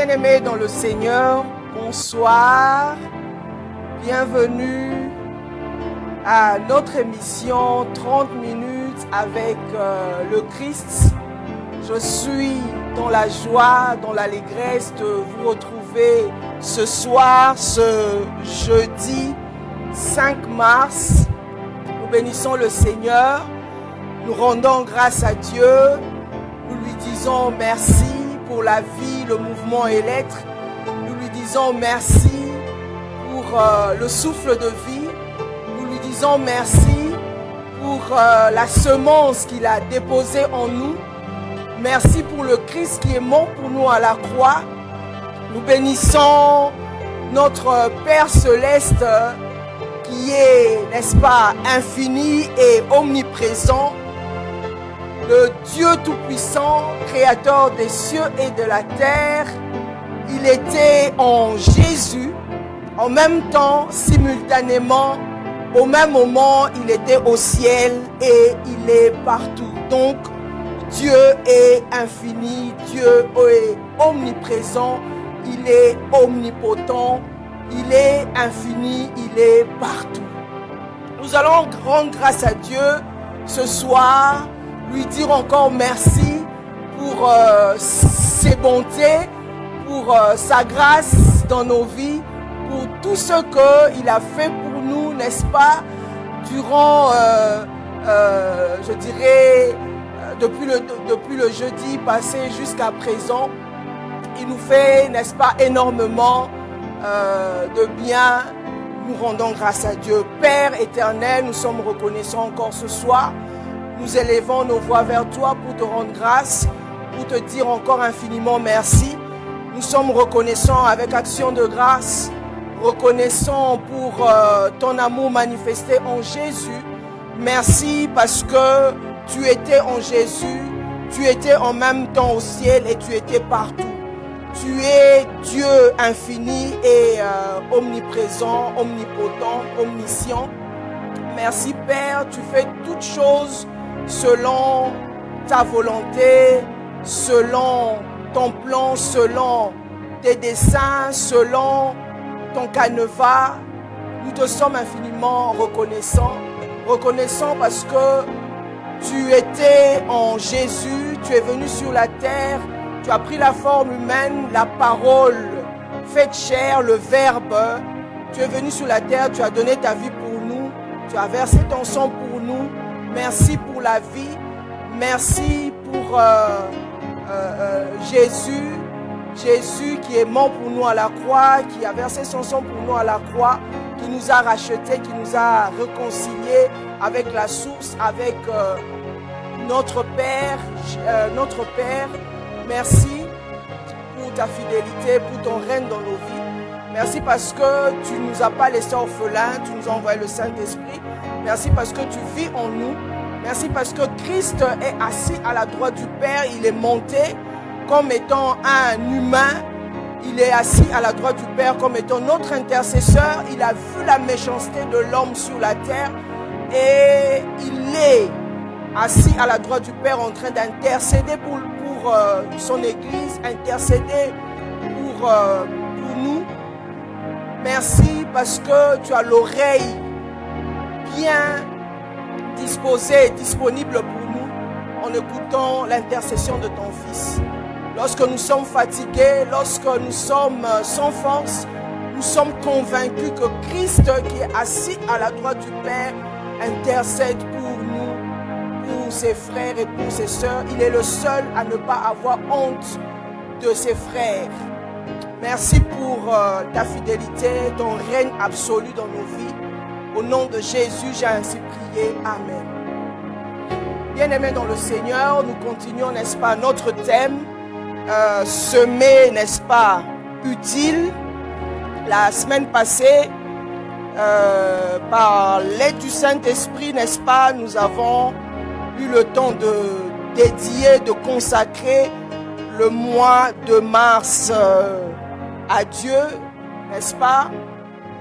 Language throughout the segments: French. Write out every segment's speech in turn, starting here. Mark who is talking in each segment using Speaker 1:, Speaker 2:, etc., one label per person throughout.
Speaker 1: Bien-aimés dans le Seigneur, bonsoir, bienvenue à notre émission 30 minutes avec le Christ. Je suis dans la joie, dans l'allégresse de vous retrouver ce soir, ce jeudi 5 mars. Nous bénissons le Seigneur, nous rendons grâce à Dieu, nous lui disons merci pour la vie, le mouvement et l'être. Nous lui disons merci pour le souffle de vie. Nous lui disons merci pour la semence qu'il a déposée en nous. Merci pour le Christ qui est mort pour nous à la croix. Nous bénissons notre Père Céleste qui est, n'est-ce pas, infini et omniprésent. Le Dieu Tout-Puissant, Créateur des cieux et de la terre, il était en Jésus, en même temps, simultanément, au même moment, il était au ciel et il est partout. Donc, Dieu est infini, Dieu est omniprésent, il est omnipotent, il est infini, il est partout. Nous allons rendre grâce à Dieu ce soir, lui dire encore merci pour ses bontés, pour sa grâce dans nos vies, pour tout ce qu'il a fait pour nous, n'est-ce pas, durant, je dirais, depuis le jeudi passé jusqu'à présent. Il nous fait, n'est-ce pas, énormément de bien. Nous rendons grâce à Dieu. Père éternel, nous sommes reconnaissants encore ce soir. Nous élevons nos voix vers toi pour te rendre grâce, pour te dire encore infiniment merci. Nous sommes reconnaissants avec action de grâce, reconnaissants pour ton amour manifesté en Jésus. Merci parce que tu étais en Jésus, tu étais en même temps au ciel et tu étais partout. Tu es Dieu infini et omniprésent, omnipotent, omniscient. Merci Père, tu fais toutes choses selon ta volonté, selon ton plan, selon tes desseins, selon ton canevas. Nous te sommes infiniment reconnaissants. Reconnaissants parce que tu étais en Jésus, tu es venu sur la terre, tu as pris la forme humaine, la parole faite chair, le Verbe. Tu es venu sur la terre, tu as donné ta vie pour nous, tu as versé ton sang pour nous. Merci pour la vie, merci pour Jésus qui est mort pour nous à la croix, qui a versé son sang pour nous à la croix, qui nous a rachetés, qui nous a réconciliés avec la source, avec notre Père. Merci pour ta fidélité, pour ton règne dans nos vies. Merci parce que tu ne nous as pas laissés orphelins, tu nous as envoyé le Saint-Esprit. Merci parce que tu vis en nous. Merci parce que Christ est assis à la droite du Père. Il est monté comme étant un humain. Il est assis à la droite du Père comme étant notre intercesseur. Il a vu la méchanceté de l'homme sur la terre. Et il est assis à la droite du Père en train d'intercéder pour son Église, intercéder pour nous. Merci parce que tu as l'oreille bien disposée et disponible pour nous en écoutant l'intercession de ton Fils. Lorsque nous sommes fatigués, lorsque nous sommes sans force, nous sommes convaincus que Christ qui est assis à la droite du Père intercède pour nous, pour ses frères et pour ses sœurs. Il est le seul à ne pas avoir honte de ses frères. Merci pour ta fidélité, ton règne absolu dans nos vies. Au nom de Jésus, j'ai ainsi prié. Amen. Bien-aimés dans le Seigneur, nous continuons, n'est-ce pas, notre thème, semer, n'est-ce pas, utile. La semaine passée, par l'aide du Saint-Esprit, n'est-ce pas, nous avons eu le temps de dédier, de consacrer le mois de mars à Dieu, n'est-ce pas?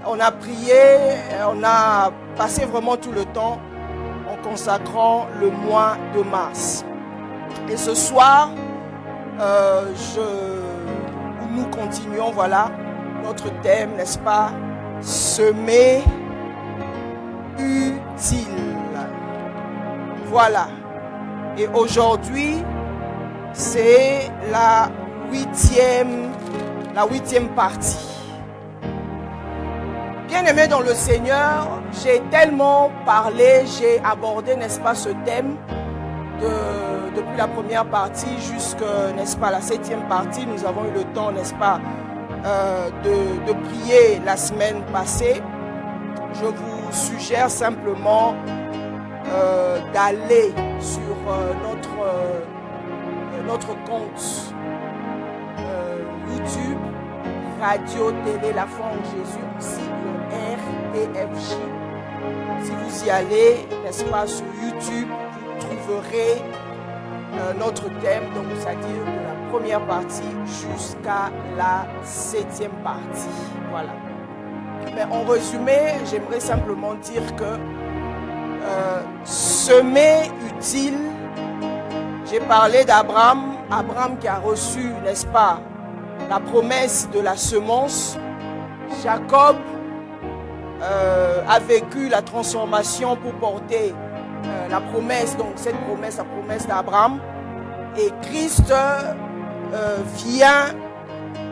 Speaker 1: On a prié, on a passé vraiment tout le temps en consacrant le mois de mars. Et ce soir, nous continuons, voilà, notre thème, n'est-ce pas? Semer utile. Voilà. Et aujourd'hui, c'est la huitième partie. Bien-aimés dans le Seigneur, j'ai tellement parlé, j'ai abordé, n'est-ce pas, ce thème depuis la première partie jusqu'à, n'est-ce pas, la 7e partie. Nous avons eu le temps, n'est-ce pas, de prier la semaine passée. Je vous suggère simplement d'aller sur notre compte YouTube, Radio Télé La Foi en Jésus, sigle RTFJ. Si vous y allez, n'est-ce pas, sur YouTube, vous trouverez notre thème, donc c'est-à-dire de la première partie jusqu'à la 7e partie. Voilà. Mais en résumé, j'aimerais simplement dire que semer utile, j'ai parlé d'Abraham, Abraham qui a reçu, n'est-ce pas, la promesse de la semence. Jacob a vécu la transformation pour porter la promesse, donc cette promesse, la promesse d'Abraham. Et Christ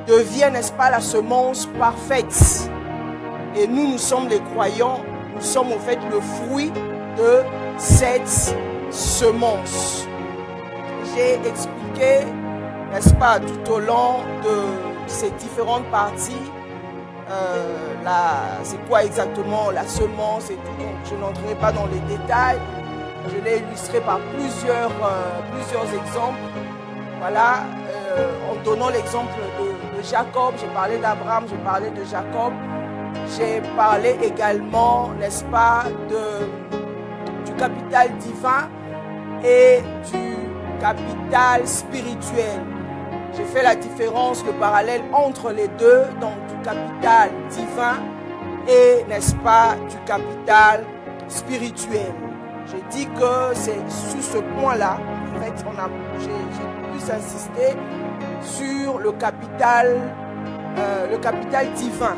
Speaker 1: devient, n'est-ce pas, la semence parfaite. Et nous sommes les croyants, nous sommes au fait le fruit de cette semence. J'ai expliqué, n'est-ce pas, tout au long de ces différentes parties, c'est quoi exactement la semence et tout. Donc, je n'entrerai pas dans les détails. Je l'ai illustré par plusieurs exemples. Voilà, en donnant l'exemple de Jacob, j'ai parlé d'Abraham, j'ai parlé de Jacob. J'ai parlé également, n'est-ce pas, du capital divin et du capital spirituel. J'ai fait la différence, le parallèle entre les deux, donc du capital divin et, n'est-ce pas, du capital spirituel. J'ai dit que c'est sous ce point-là, en fait, j'ai plus insisté sur le capital divin.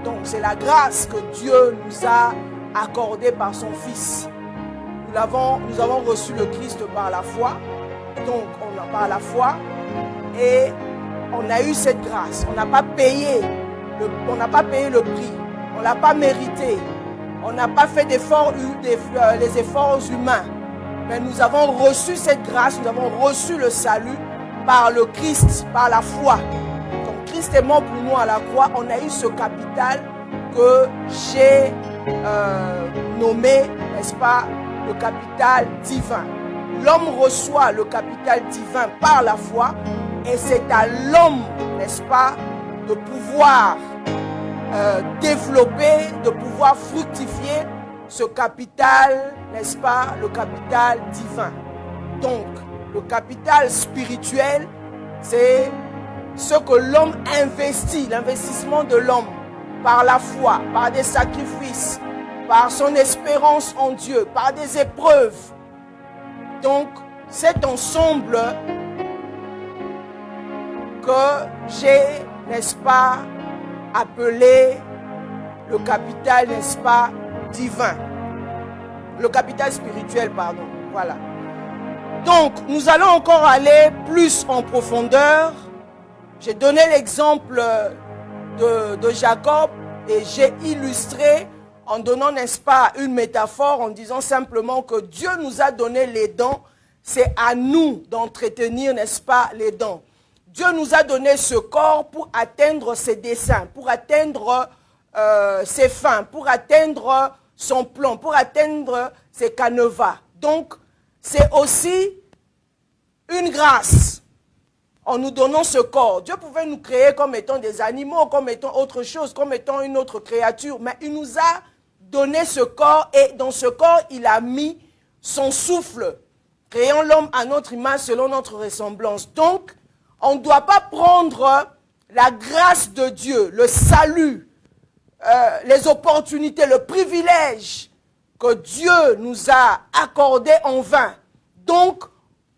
Speaker 1: Donc c'est la grâce que Dieu nous a accordée par son Fils. Nous avons reçu le Christ par la foi. Donc par la foi. Et on a eu cette grâce. On n'a pas payé le prix. On ne l'a pas mérité. On n'a pas fait les efforts humains. Mais nous avons reçu cette grâce. Nous avons reçu le salut par le Christ, par la foi. Christ est mort pour nous à la croix. On a eu ce capital que j'ai nommé, n'est-ce pas, le capital divin. L'homme reçoit le capital divin par la foi et c'est à l'homme, n'est-ce pas, de pouvoir développer, de pouvoir fructifier ce capital, n'est-ce pas, le capital divin. Donc, le capital spirituel, c'est ce que l'homme investit, l'investissement de l'homme, par la foi, par des sacrifices, par son espérance en Dieu, par des épreuves. Donc, cet ensemble que j'ai, n'est-ce pas, appelé le capital, n'est-ce pas, divin. Le capital spirituel, pardon. Voilà. Donc, nous allons encore aller plus en profondeur. J'ai donné l'exemple de Jacob et j'ai illustré en donnant, n'est-ce pas, une métaphore en disant simplement que Dieu nous a donné les dents. C'est à nous d'entretenir, n'est-ce pas, les dents. Dieu nous a donné ce corps pour atteindre ses desseins, pour atteindre ses fins, pour atteindre son plan, pour atteindre ses canevas. Donc, c'est aussi une grâce en nous donnant ce corps. Dieu pouvait nous créer comme étant des animaux, comme étant autre chose, comme étant une autre créature, mais il nous a donné ce corps et dans ce corps, il a mis son souffle, créant l'homme à notre image selon notre ressemblance. Donc, on ne doit pas prendre la grâce de Dieu, le salut, les opportunités, le privilège que Dieu nous a accordé en vain. Donc,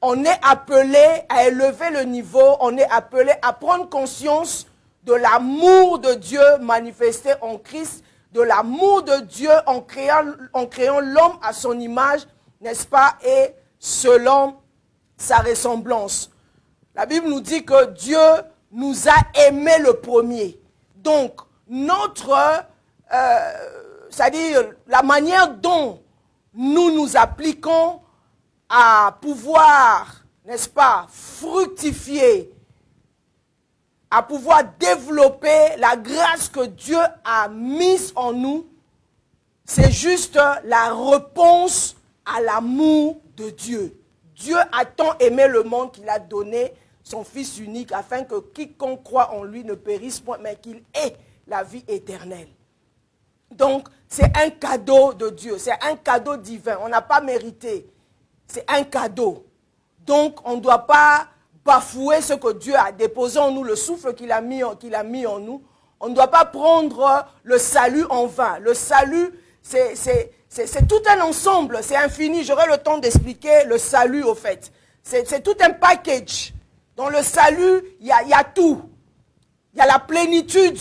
Speaker 1: on est appelé à élever le niveau, on est appelé à prendre conscience de l'amour de Dieu manifesté en Christ, de l'amour de Dieu en créant l'homme à son image, n'est-ce pas, et selon sa ressemblance. La Bible nous dit que Dieu nous a aimés le premier. Donc, c'est-à-dire la manière dont nous nous appliquons à pouvoir, n'est-ce pas, fructifier, à pouvoir développer la grâce que Dieu a mise en nous, c'est juste la réponse à l'amour de Dieu. Dieu a tant aimé le monde qu'il a donné son Fils unique afin que quiconque croit en lui ne périsse point, mais qu'il ait la vie éternelle. Donc, c'est un cadeau de Dieu, c'est un cadeau divin. On n'a pas mérité, c'est un cadeau. Donc, on ne doit pas bafouer ce que Dieu a déposé en nous, le souffle qu'il a mis en nous. On ne doit pas prendre le salut en vain. Le salut, c'est tout un ensemble, c'est infini. J'aurai le temps d'expliquer le salut au fait. C'est tout un package. Dans le salut, il y a tout. Il y a la plénitude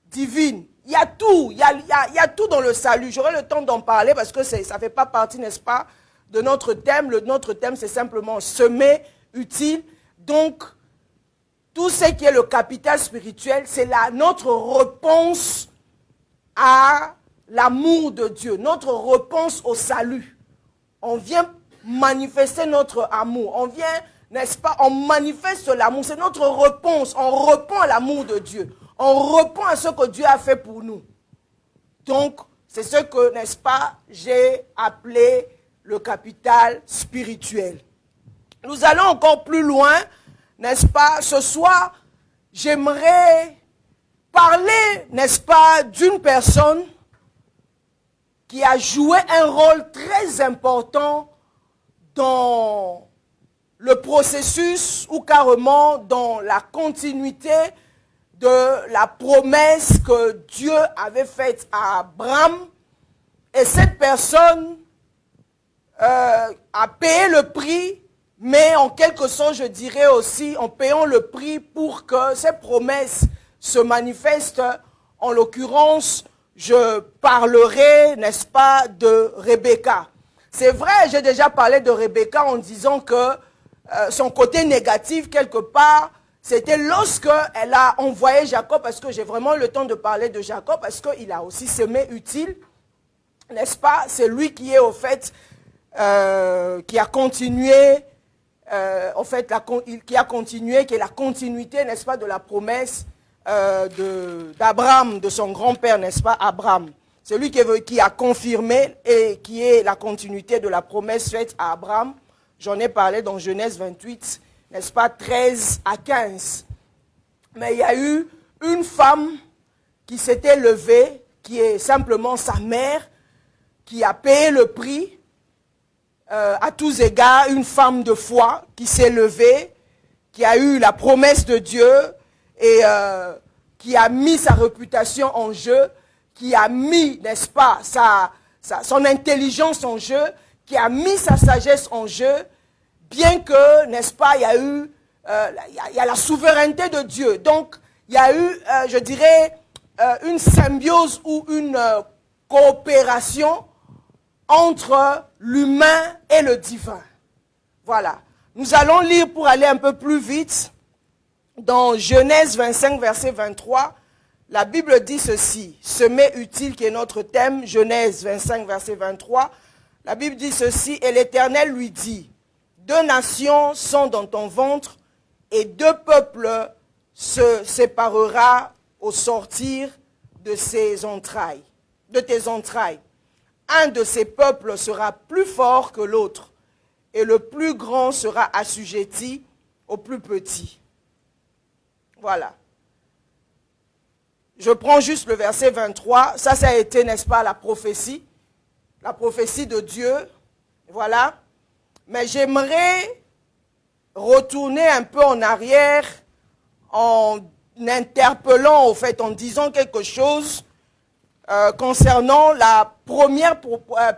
Speaker 1: divine. Il y a tout. Il y a tout dans le salut. J'aurai le temps d'en parler parce que ça ne fait pas partie, n'est-ce pas, de notre thème. Notre thème, c'est simplement semer utile. Donc, tout ce qui est le capital spirituel, c'est notre réponse à l'amour de Dieu, notre réponse au salut. On vient manifester notre amour. On vient, n'est-ce pas, on manifeste l'amour. C'est notre réponse. On répond à l'amour de Dieu. On répond à ce que Dieu a fait pour nous. Donc, c'est ce que, n'est-ce pas, j'ai appelé le capital spirituel. Nous allons encore plus loin, n'est-ce pas? Ce soir, j'aimerais parler, n'est-ce pas, d'une personne qui a joué un rôle très important dans le processus ou carrément dans la continuité de la promesse que Dieu avait faite à Abraham. Et cette personne a payé le prix, mais en quelque sorte, je dirais aussi, en payant le prix pour que ces promesses se manifestent. En l'occurrence, je parlerai, n'est-ce pas, de Rebecca. C'est vrai, j'ai déjà parlé de Rebecca en disant que son côté négatif, quelque part, c'était lorsque elle a envoyé Jacob, parce que j'ai vraiment le temps de parler de Jacob, parce qu'il a aussi semé utile, n'est-ce pas? C'est lui qui est au fait, qui a continué, qui est la continuité, n'est-ce pas, de la promesse d'Abraham, de son grand-père, n'est-ce pas, Abraham. C'est lui qui a confirmé et qui est la continuité de la promesse faite à Abraham. J'en ai parlé dans Genèse 28, n'est-ce pas, 13 à 15. Mais il y a eu une femme qui s'était levée, qui est simplement sa mère, qui a payé le prix, à tous égards, une femme de foi qui s'est levée, qui a eu la promesse de Dieu et qui a mis sa réputation en jeu, qui a mis, n'est-ce pas, son intelligence en jeu, qui a mis sa sagesse en jeu, bien que, n'est-ce pas, il y a la souveraineté de Dieu. Donc, il y a eu, je dirais, une symbiose ou une coopération entre l'humain et le divin. Voilà. Nous allons lire pour aller un peu plus vite. Dans Genèse 25, verset 23, la Bible dit ceci. Semer utile qui est notre thème, Genèse 25, verset 23. La Bible dit ceci, et l'Éternel lui dit, 2 nations sont dans ton ventre, et 2 peuples se séparera au sortir de tes entrailles. Un de ces peuples sera plus fort que l'autre, et le plus grand sera assujetti au plus petit. Voilà. Je prends juste le verset 23. Ça a été, n'est-ce pas, la prophétie de Dieu. Voilà. Mais j'aimerais retourner un peu en arrière en interpellant, au fait, en disant quelque chose concernant la première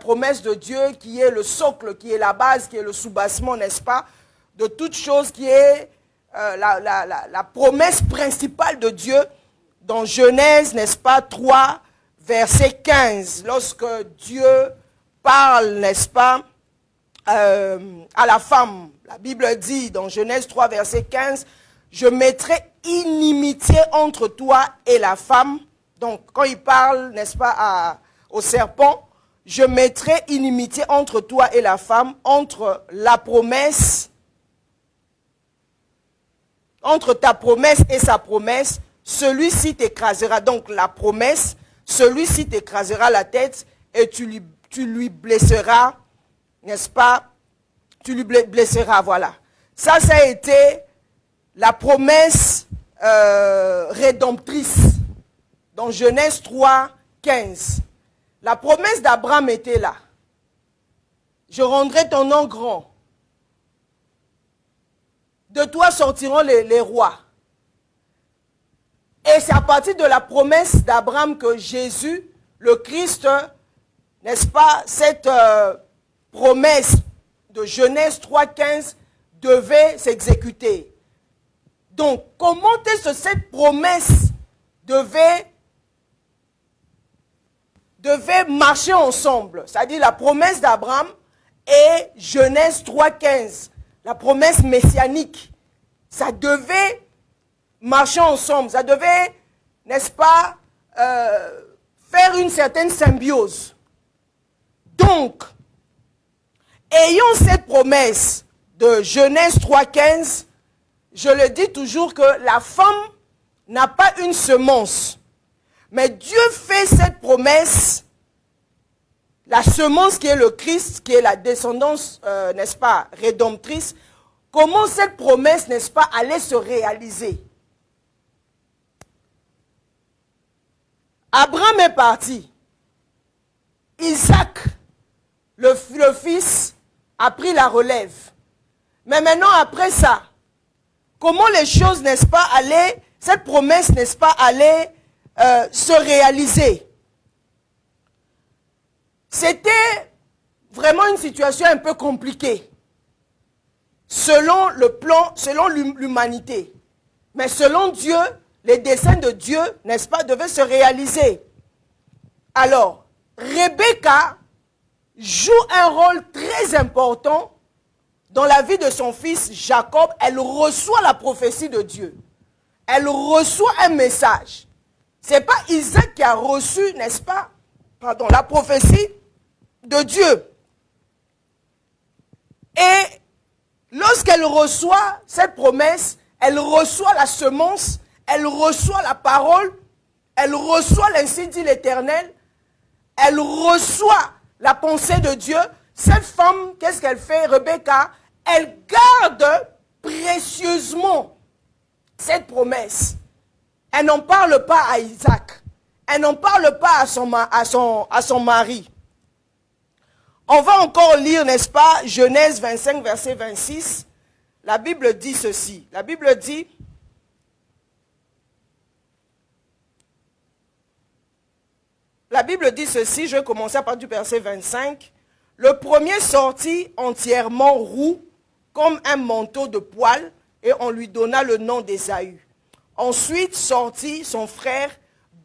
Speaker 1: promesse de Dieu qui est le socle, qui est la base, qui est le soubassement, n'est-ce pas, de toute chose qui est la promesse principale de Dieu dans Genèse, n'est-ce pas, 3, verset 15, lorsque Dieu parle, n'est-ce pas, à la femme. La Bible dit dans Genèse 3, verset 15, « Je mettrai inimitié entre toi et la femme. » Donc, quand il parle, n'est-ce pas, au serpent, « Je mettrai inimitié entre toi et la femme, entre la promesse, entre ta promesse et sa promesse, celui-ci t'écrasera. » Donc, la promesse, celui-ci t'écrasera la tête et tu lui blesseras, n'est-ce pas? Tu lui blesseras, voilà. Ça a été la promesse rédemptrice dans Genèse 3, 15. La promesse d'Abraham était là. Je rendrai ton nom grand. De toi sortiront les rois. Et c'est à partir de la promesse d'Abraham que Jésus, le Christ, n'est-ce pas, cette promesse de Genèse 3,15 devait s'exécuter. Donc, comment est-ce que cette promesse devait marcher ensemble? C'est-à-dire la promesse d'Abraham et Genèse 3,15, la promesse messianique. Ça devait marcher ensemble. Ça devait, n'est-ce pas, faire une certaine symbiose. Donc, ayant cette promesse de Genèse 3,15, je le dis toujours que la femme n'a pas une semence. Mais Dieu fait cette promesse, la semence qui est le Christ, qui est la descendance, n'est-ce pas, rédemptrice. Comment cette promesse, n'est-ce pas, allait se réaliser? Abraham est parti. Isaac, le fils, a pris la relève. Mais maintenant, après ça, comment les choses, n'est-ce pas, allaient, cette promesse, n'est-ce pas, allait se réaliser? C'était vraiment une situation un peu compliquée, selon le plan, selon l'humanité. Mais selon Dieu, les desseins de Dieu, n'est-ce pas, devaient se réaliser. Alors, Rebecca joue un rôle très important dans la vie de son fils Jacob. Elle reçoit la prophétie de Dieu. Elle reçoit un message. Ce n'est pas Isaac qui a reçu, n'est-ce pas, pardon, la prophétie de Dieu. Et lorsqu'elle reçoit cette promesse, elle reçoit la semence, elle reçoit la parole, elle reçoit l'ainsi dit l'Éternel, elle reçoit la pensée de Dieu. Cette femme, qu'est-ce qu'elle fait, Rebecca? Elle garde précieusement cette promesse. Elle n'en parle pas à Isaac. Elle n'en parle pas à son mari. On va encore lire, n'est-ce pas, Genèse 25, verset 26. La Bible dit ceci. La Bible dit, ceci, je vais commencer à partir du verset 25. Le premier sortit entièrement roux, comme un manteau de poil, et on lui donna le nom d'Ésaü. Ensuite sortit son frère,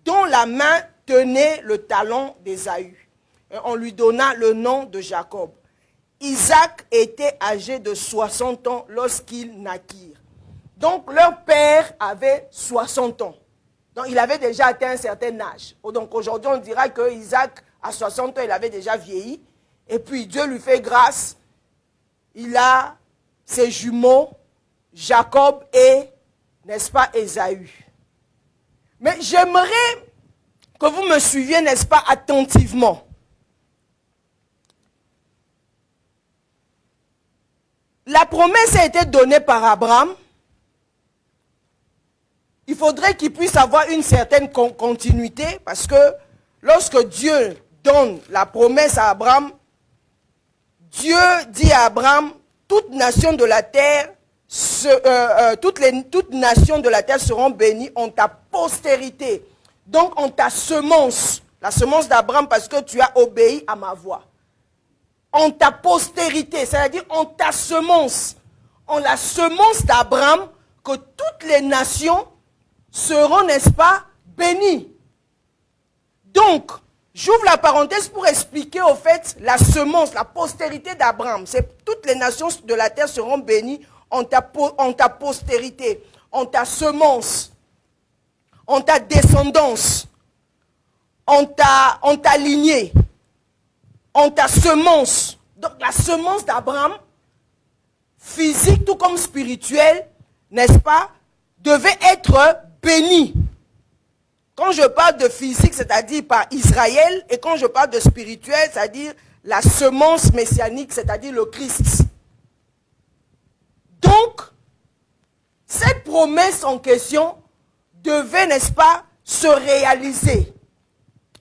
Speaker 1: dont la main tenait le talon d'Ésaü. Et on lui donna le nom de Jacob. Isaac était âgé de 60 ans lorsqu'ils naquirent. Donc leur père avait 60 ans. Donc il avait déjà atteint un certain âge. Donc aujourd'hui on dira que Isaac à 60 ans il avait déjà vieilli. Et puis Dieu lui fait grâce. Il a ses jumeaux, Jacob et, n'est-ce pas, Ésaü. Mais j'aimerais que vous me suiviez, n'est-ce pas, attentivement. La promesse a été donnée par Abraham. Il faudrait qu'il puisse avoir une certaine continuité parce que lorsque Dieu donne la promesse à Abraham, Dieu dit à Abraham, toute nation de la terre, toutes nations de la terre seront bénies en ta postérité, donc en ta semence. La semence d'Abraham parce que tu as obéi à ma voix. En ta postérité, c'est-à-dire en ta semence, en la semence d'Abraham, que toutes les nations seront, n'est-ce pas, bénies. Donc, j'ouvre la parenthèse pour expliquer au fait la semence, la postérité d'Abraham. C'est toutes les nations de la terre seront bénies en ta postérité, en ta semence, en ta descendance, en ta lignée, en ta semence. Donc la semence d'Abraham, physique tout comme spirituelle, n'est-ce pas, devait être bénie. Quand je parle de physique, c'est-à-dire par Israël, et quand je parle de spirituel, c'est-à-dire la semence messianique, c'est-à-dire le Christ. Donc, cette promesse en question devait, n'est-ce pas, se réaliser.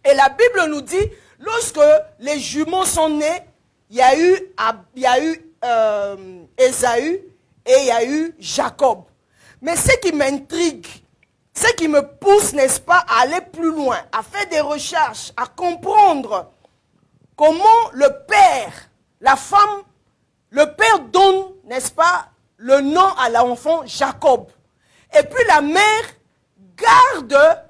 Speaker 1: Et la Bible nous dit, lorsque les jumeaux sont nés, il y a eu Ésaü et il y a eu Jacob. Mais ce qui m'intrigue, ce qui me pousse, n'est-ce pas, à aller plus loin, à faire des recherches, à comprendre comment le père, la femme, le père donne, n'est-ce pas, le nom à l'enfant Jacob. Et puis la mère garde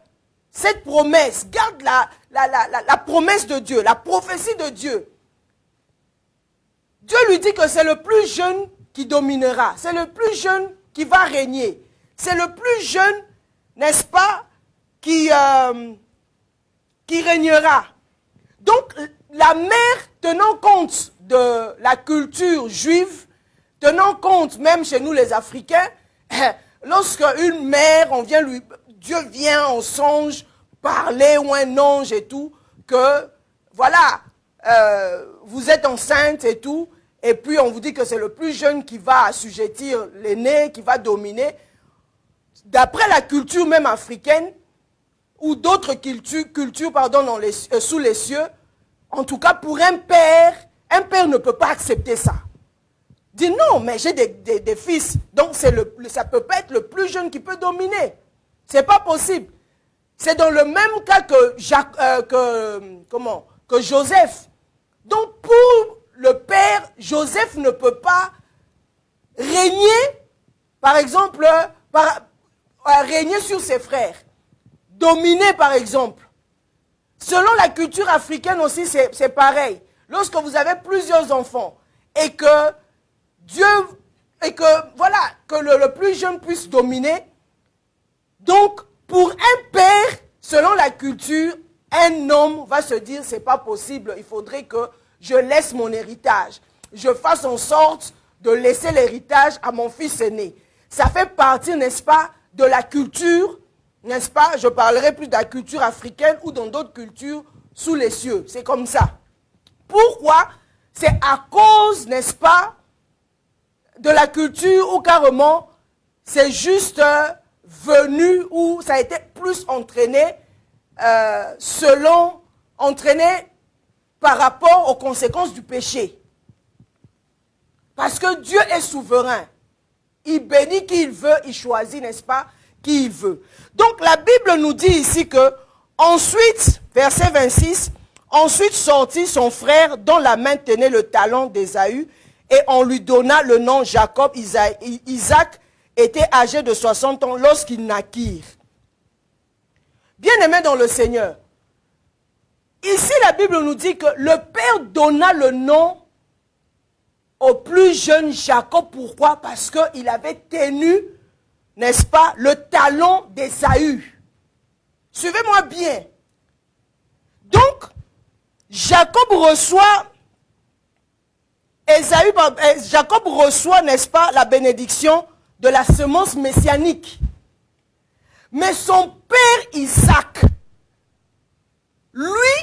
Speaker 1: cette promesse, garde la promesse de Dieu, la prophétie de Dieu. Dieu lui dit que c'est le plus jeune qui dominera, c'est le plus jeune qui va régner, c'est le plus jeune, n'est-ce pas, qui régnera. Donc, la mère, tenant compte de la culture juive, tenant compte même chez nous les Africains, lorsque une mère, Dieu vient en songe parler ou un ange et tout, que voilà, vous êtes enceinte et tout, et puis on vous dit que c'est le plus jeune qui va assujettir l'aîné, qui va dominer. D'après la culture même africaine, ou d'autres cultures sous les cieux, en tout cas pour un père ne peut pas accepter ça. Dit non, mais j'ai des fils, donc ça ne peut pas être le plus jeune qui peut dominer. Ce n'est pas possible. C'est dans le même cas que Joseph. Donc pour le père, Joseph ne peut pas régner, par exemple, régner sur ses frères. Dominer, par exemple. Selon la culture africaine aussi, c'est pareil. Lorsque vous avez plusieurs enfants et que le plus jeune puisse dominer, donc pour un père, selon la culture, un homme va se dire, c'est pas possible, il faudrait que je laisse mon héritage. Je fasse en sorte de laisser l'héritage à mon fils aîné. Ça fait partie, n'est-ce pas, de la culture, n'est-ce pas? Je parlerai plus de la culture africaine ou dans d'autres cultures sous les cieux. C'est comme ça. Pourquoi? C'est à cause, n'est-ce pas, de la culture ou carrément, c'est juste venu ou ça a été plus entraîné entraîné par rapport aux conséquences du péché. Parce que Dieu est souverain. Il bénit qui il veut, il choisit, n'est-ce pas, qui il veut. Donc la Bible nous dit ici que, ensuite, verset 26, ensuite sortit son frère dont la main tenait le talon d'Ésaü et on lui donna le nom Jacob. Isaac était âgé de 60 ans lorsqu'il naquit. Bien-aimé dans le Seigneur, ici la Bible nous dit que le père donna le nom au plus jeune Jacob. Pourquoi? Parce qu'il avait tenu, n'est-ce pas, le talon d'Ésaü. Suivez-moi bien. Donc, Jacob reçoit, n'est-ce pas, la bénédiction de la semence messianique. Mais son père Isaac, lui,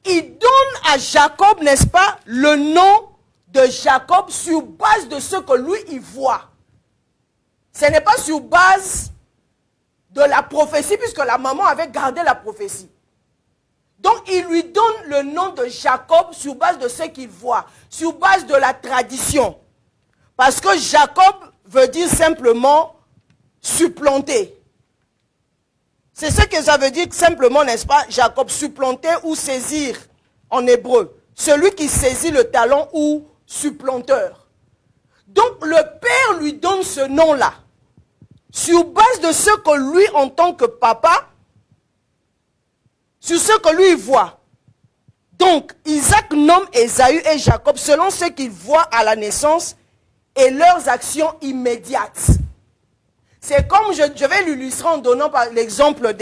Speaker 1: il donne à Jacob, n'est-ce pas, le nom de Jacob sur base de ce que lui, il voit. Ce n'est pas sur base de la prophétie, puisque la maman avait gardé la prophétie. Donc, il lui donne le nom de Jacob sur base de ce qu'il voit, sur base de la tradition. Parce que Jacob veut dire simplement supplanter. C'est ce que ça veut dire simplement, n'est-ce pas, Jacob, supplanter ou saisir en hébreu. Celui qui saisit le talent ou supplanteur. Donc le père lui donne ce nom-là. Sur base de ce que lui, en tant que papa, sur ce que lui voit. Donc Isaac nomme Ésaü et Jacob selon ce qu'il voit à la naissance et leurs actions immédiates. C'est comme, je vais l'illustrer en donnant par l'exemple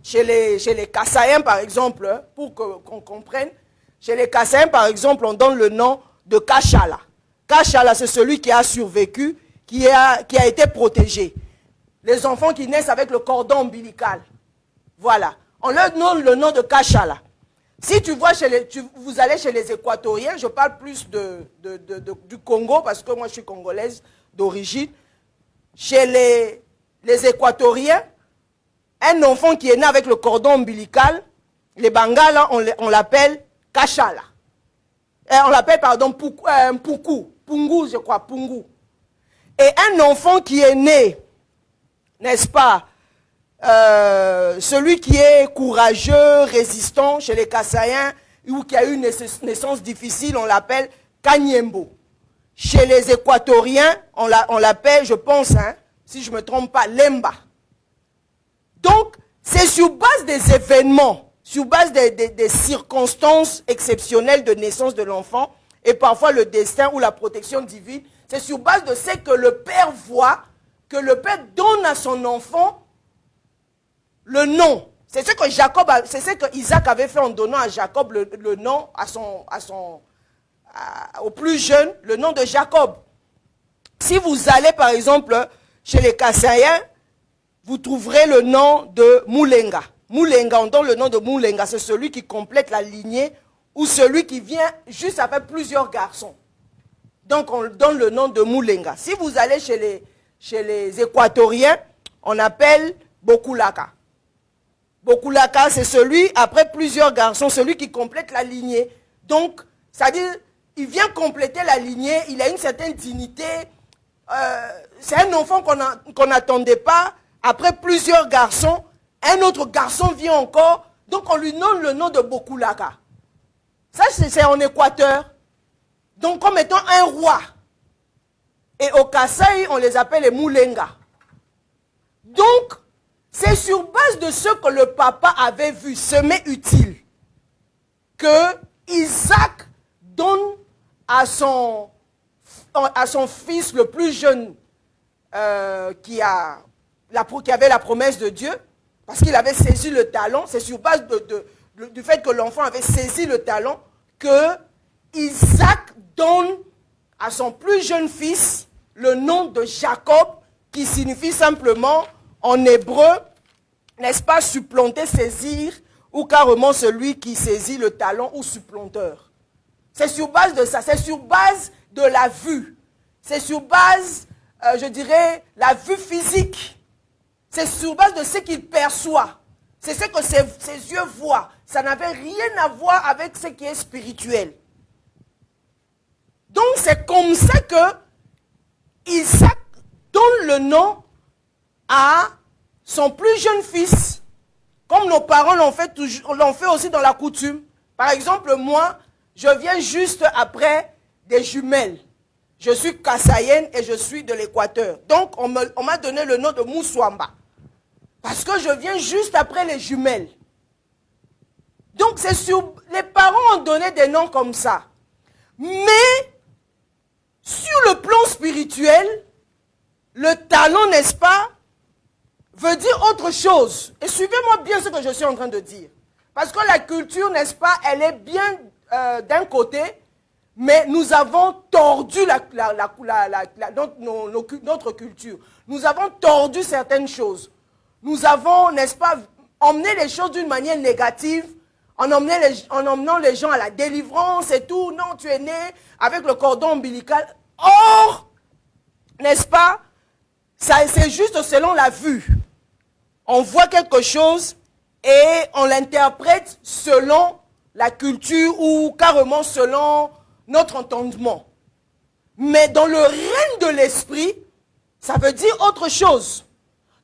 Speaker 1: chez les Kassaïens par exemple, pour qu'on comprenne. Chez les Kassaïens par exemple, on donne le nom de Kachala. Kachala, c'est celui qui a survécu, qui a été protégé. Les enfants qui naissent avec le cordon ombilical. Voilà. On leur donne le nom de Kachala. Si tu vois, vous allez chez les Équatoriens, je parle plus du Congo, parce que moi je suis congolaise d'origine. Chez les Équatoriens, un enfant qui est né avec le cordon ombilical, les Bangala, on l'appelle Kachala. On l'appelle, pardon, Pungu, je crois, Pungu. Et un enfant qui est né, n'est-ce pas, celui qui est courageux, résistant chez les Kassaïens, ou qui a eu une naissance difficile, on l'appelle Kanyembo. Chez les Équatoriens, on l'appelle, je pense, si je ne me trompe pas, Lemba. Donc, c'est sur base des événements, sur base des circonstances exceptionnelles de naissance de l'enfant, et parfois le destin ou la protection divine, c'est sur base de ce que le père voit, que le père donne à son enfant le nom. C'est ce que c'est ce que Isaac avait fait en donnant à Jacob le nom, au plus jeune, le nom de Jacob. Si vous allez par exemple chez les Kassaïens, vous trouverez le nom de Moulenga. Moulenga, on donne le nom de Moulenga, c'est celui qui complète la lignée ou celui qui vient juste après plusieurs garçons. Donc on donne le nom de Moulenga. Si vous allez chez les Équatoriens, on appelle Bokulaka. Bokulaka, c'est celui, après plusieurs garçons, celui qui complète la lignée. Donc, c'est-à-dire, il vient compléter la lignée, il a une certaine dignité. C'est un enfant qu'on n'attendait pas. Après plusieurs garçons, un autre garçon vient encore. Donc, on lui donne le nom de Bokulaka. Ça, c'est en Équateur. Donc, comme étant un roi. Et au Kasaï, on les appelle les Moulenga. Donc, c'est sur base de ce que le papa avait vu, semer utile, que Isaac donne à son fils le plus jeune qui avait la promesse de Dieu, parce qu'il avait saisi le talent. C'est sur base du fait que l'enfant avait saisi le talent que Isaac donne à son plus jeune fils le nom de Jacob, qui signifie simplement en hébreu, n'est-ce pas, supplanter, saisir, ou carrément celui qui saisit le talent ou supplanteur. C'est sur base de ça, c'est sur base de la vue. C'est sur base, je dirais, la vue physique. C'est sur base de ce qu'il perçoit. C'est ce que ses yeux voient. Ça n'avait rien à voir avec ce qui est spirituel. Donc c'est comme ça que Isaac donne le nom à son plus jeune fils, comme nos parents l'ont fait aussi dans la coutume. Par exemple, moi, je viens juste après des jumelles. Je suis kassaïenne et je suis de l'Équateur. Donc, on m'a donné le nom de Moussouamba. Parce que je viens juste après les jumelles. Donc, les parents ont donné des noms comme ça. Mais, sur le plan spirituel, le talent, n'est-ce pas, veut dire autre chose. Et suivez-moi bien ce que je suis en train de dire. Parce que la culture, n'est-ce pas, elle est bien d'un côté, mais nous avons tordu notre culture. Nous avons tordu certaines choses. Nous avons, n'est-ce pas, emmené les choses d'une manière négative, en emmenant les gens à la délivrance et tout. Non, tu es né avec le cordon ombilical. Or, n'est-ce pas, c'est juste selon la vue. On voit quelque chose et on l'interprète selon la culture ou carrément selon notre entendement. Mais dans le règne de l'esprit, ça veut dire autre chose.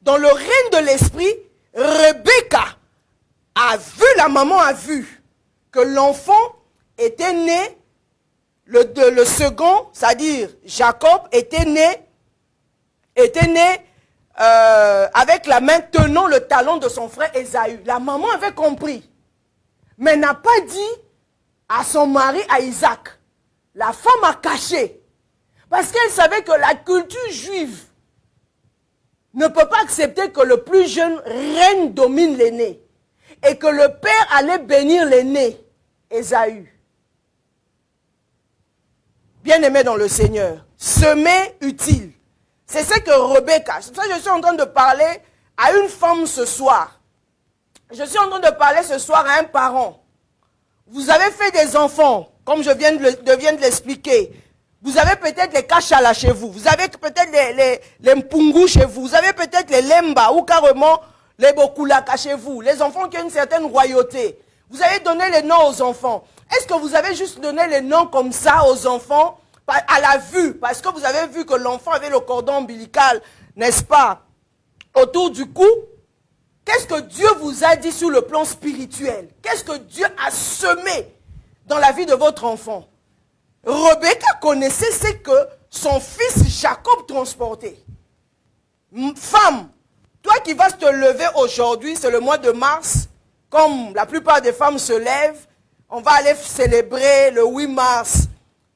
Speaker 1: Dans le règne de l'esprit, Rebecca a vu, la maman a vu que l'enfant était né, le second, c'est-à-dire Jacob, était né avec la main tenant le talon de son frère Ésaü. La maman avait compris, mais n'a pas dit à son mari, à Isaac. La femme a caché, parce qu'elle savait que la culture juive ne peut pas accepter que le plus jeune reine domine l'aîné, et que le père allait bénir l'aîné, Ésaü. Bien-aimé dans le Seigneur, semer utile. C'est ce que Rebecca, c'est pour ça que je suis en train de parler à une femme ce soir. Je suis en train de parler ce soir à un parent. Vous avez fait des enfants, comme je viens de l'expliquer. Vous avez peut-être les kachala chez vous. Vous avez peut-être les mpungu chez vous. Vous avez peut-être les lemba ou carrément les bokulaka chez vous. Les enfants qui ont une certaine royauté. Vous avez donné les noms aux enfants. Est-ce que vous avez juste donné les noms comme ça aux enfants à la vue? Parce que vous avez vu que l'enfant avait le cordon ombilical, n'est-ce pas, autour du cou. Qu'est-ce que Dieu vous a dit sur le plan spirituel? Qu'est-ce que Dieu a semé dans la vie de votre enfant? Rebecca connaissait ce que son fils Jacob transportait. Femme, toi qui vas te lever aujourd'hui, c'est le mois de mars, comme la plupart des femmes se lèvent, on va aller célébrer le 8 mars,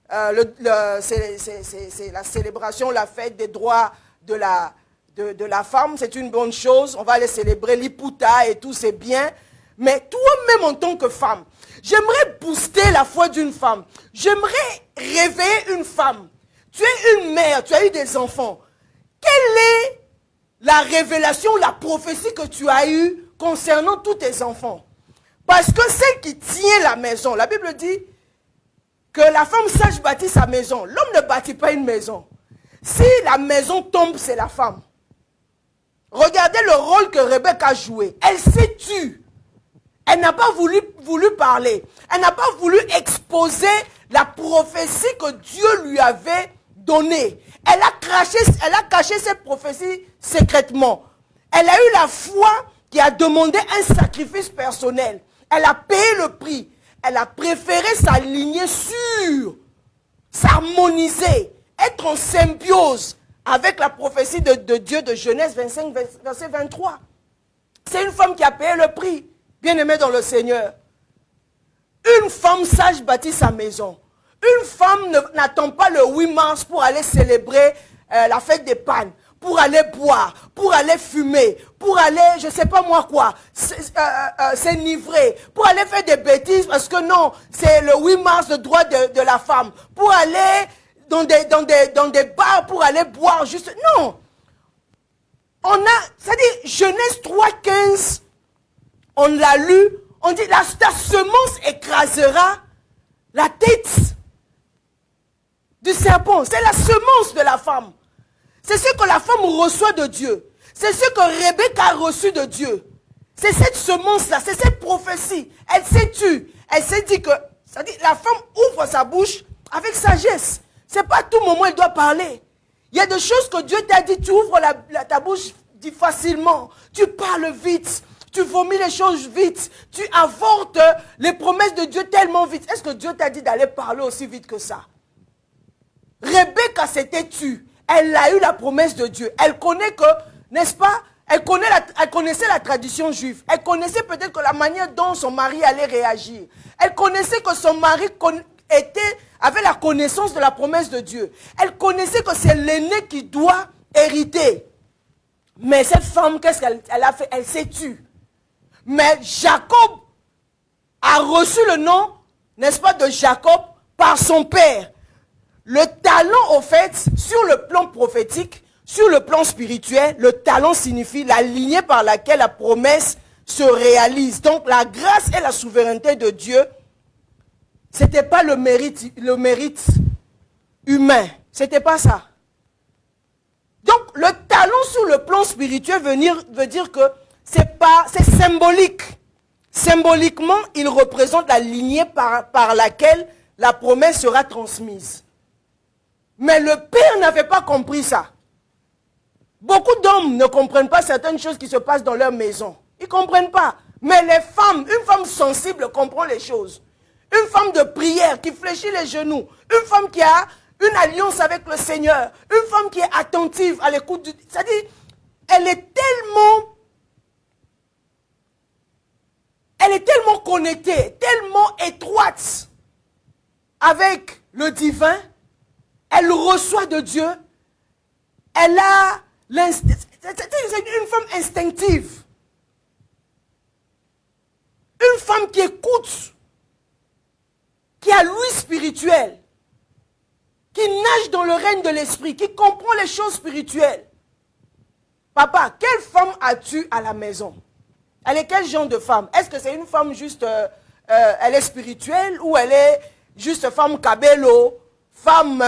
Speaker 1: c'est la célébration, la fête des droits de la femme, c'est une bonne chose, on va aller célébrer l'Iputa et tout, c'est bien, mais toi-même en tant que femme, j'aimerais booster la foi d'une femme, j'aimerais réveiller une femme, tu es une mère, tu as eu des enfants, quelle est la révélation, la prophétie que tu as eue concernant tous tes enfants? Parce que celle qui tient la maison, la Bible dit que la femme sage bâtit sa maison. L'homme ne bâtit pas une maison. Si la maison tombe, c'est la femme. Regardez le rôle que Rebecca a joué. Elle s'est tue. Elle n'a pas voulu parler. Elle n'a pas voulu exposer la prophétie que Dieu lui avait donnée. Elle a caché cette prophétie secrètement. Elle a eu la foi qui a demandé un sacrifice personnel. Elle a payé le prix. Elle a préféré s'aligner sur, s'harmoniser, être en symbiose avec la prophétie de Dieu de Genèse 25, verset 23. C'est une femme qui a payé le prix, bien-aimée dans le Seigneur. Une femme sage bâtit sa maison. Une femme n'attend pas le 8 mars pour aller célébrer la fête des pannes, pour aller boire, pour aller fumer, pour aller, je ne sais pas moi quoi, s'enivrer, pour aller faire des bêtises, parce que non, c'est le 8 mars, le droit de la femme, pour aller dans des bars, pour aller boire, juste, non. C'est-à-dire, Genèse 3,15, on l'a lu, on dit, ta semence écrasera la tête du serpent. C'est la semence de la femme. C'est ce que la femme reçoit de Dieu. C'est ce que Rebecca a reçu de Dieu. C'est cette semence-là, c'est cette prophétie. Elle s'est tue. Elle s'est dit que, c'est-à-dire, la femme ouvre sa bouche avec sagesse. C'est pas à tout moment elle doit parler. Il y a des choses que Dieu t'a dit, tu ouvres ta bouche facilement. Tu parles vite. Tu vomis les choses vite. Tu avortes les promesses de Dieu tellement vite. Est-ce que Dieu t'a dit d'aller parler aussi vite que ça? Rebecca s'était tue. Elle a eu la promesse de Dieu. Elle connaît que, n'est-ce pas, elle connaissait la tradition juive. Elle connaissait peut-être que la manière dont son mari allait réagir. Elle connaissait que son mari avait la connaissance de la promesse de Dieu. Elle connaissait que c'est l'aîné qui doit hériter. Mais cette femme, qu'est-ce qu'elle a fait? Elle s'est tue. Mais Jacob a reçu le nom, n'est-ce pas, de Jacob par son père. Le talent, au fait, sur le plan prophétique, sur le plan spirituel, le talent signifie la lignée par laquelle la promesse se réalise. Donc la grâce et la souveraineté de Dieu, ce n'était pas le mérite humain. Ce n'était pas ça. Donc le talent sur le plan spirituel veut dire que c'est symbolique. Symboliquement, il représente la lignée par laquelle la promesse sera transmise. Mais le père n'avait pas compris ça. Beaucoup d'hommes ne comprennent pas certaines choses qui se passent dans leur maison. Ils ne comprennent pas. Mais les femmes, une femme sensible comprend les choses. Une femme de prière qui fléchit les genoux. Une femme qui a une alliance avec le Seigneur. Une femme qui est attentive à l'écoute du... C'est-à-dire, elle est tellement connectée, tellement étroite avec le divin. Elle reçoit de Dieu. Elle a c'est une femme instinctive. Une femme qui écoute, qui a l'ouïe spirituelle, qui nage dans le règne de l'esprit, qui comprend les choses spirituelles. Papa, quelle femme as-tu à la maison? Elle est quel genre de femme? Est-ce que c'est une femme juste, elle est spirituelle ou elle est juste femme cabello, femme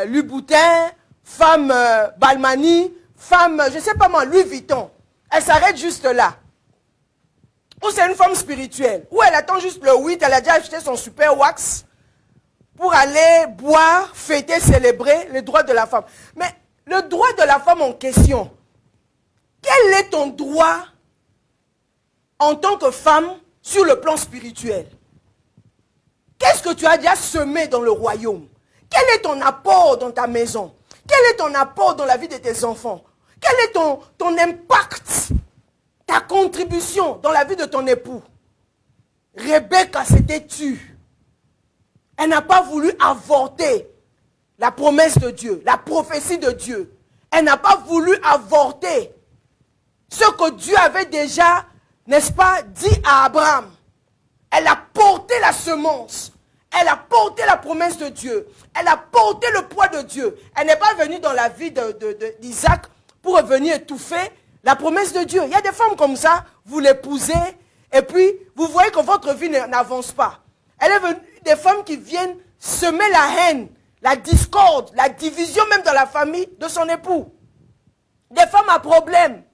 Speaker 1: Louboutin, femme Balmani, femme, je ne sais pas moi, Louis Vuitton? Elle s'arrête juste là. Ou c'est une femme spirituelle, ou elle attend juste le 8, elle a déjà acheté son super wax pour aller boire, fêter, célébrer les droits de la femme. Mais le droit de la femme en question, quel est ton droit en tant que femme sur le plan spirituel? Qu'est-ce que tu as déjà semé dans le royaume? Quel est ton apport dans ta maison? Quel est ton apport dans la vie de tes enfants? Quel est ton impact, ta contribution dans la vie de ton époux? Rebecca s'était tue. Elle n'a pas voulu avorter la promesse de Dieu, la prophétie de Dieu. Elle n'a pas voulu avorter ce que Dieu avait déjà, n'est-ce pas, dit à Abraham. Elle a porté la semence. Elle a porté la promesse de Dieu. Elle a porté le poids de Dieu. Elle n'est pas venue dans la vie d'Isaac pour venir étouffer la promesse de Dieu. Il y a des femmes comme ça, vous l'épousez, et puis vous voyez que votre vie n'avance pas. Elle est venue, des femmes qui viennent semer la haine, la discorde, la division même dans la famille de son époux. Des femmes à problème.